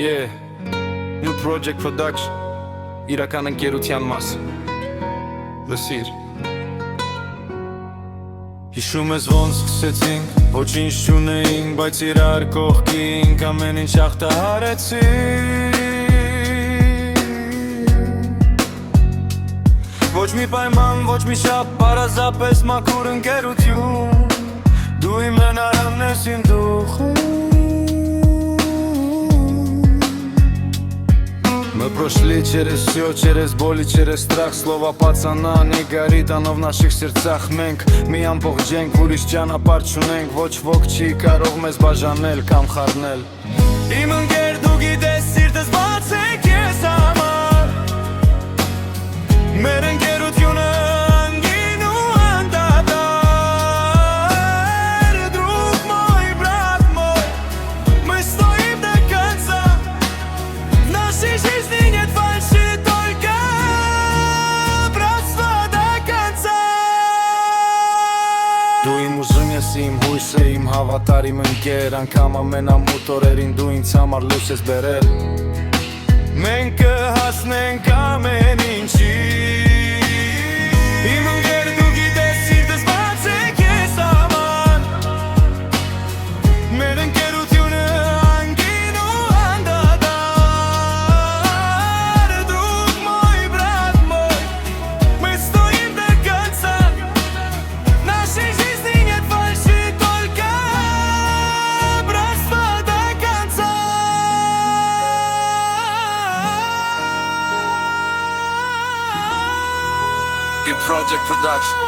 Yeah, New Project Production իրական ընկերության մաս Լսիր Հիշում ես ոնց սկսեցինք, ոչինչ չունեինք, բայց իրար կողքինք ամեն ինչ հաղթահարեցինք Ոչ մի պայման, ոչ մի շապ, պարզապես մաքուր ընկերություն Դու իմ հնարամն ես իմ դուխում Мы прошли через все, через боли, через страх Слова пацана не горит, оно в наших сердцах Մենք մի ամբողջ ենք, ուրիշ ճանապարհ չունենք Ոչ ոք չի կարող մեզ բաժանել կամ խառնել Իմ ընկեր դու գիտես սիրտս բաց է քեզ համար Մեր ընկերությունը անգին ու անդադար Друг мой, брат мой Мы стоим до конца В нашей жизни нет фальши, только братство до конца Դու իմ ուժում ես, իմ հույսը, իմ հավատար, իմ ընկեր Անգամ ամենամութ օրերին դու ինձ համար լույս ես բերել Մենք կհասնենք ամեն ինչի Իմ ընկեր դու գիտես սիրտս բաց է քեզ համար Մեր ընկերությունը անգին ու անդադար Друг мой, брат мой Мы стоим до конца В нашей жизни нет фальши, только братство до конца New Project Production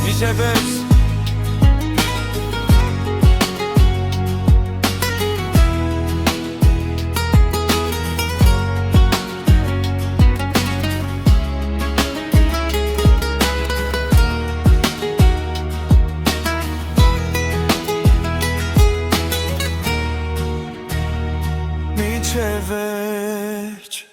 Միշև ես Միշև ես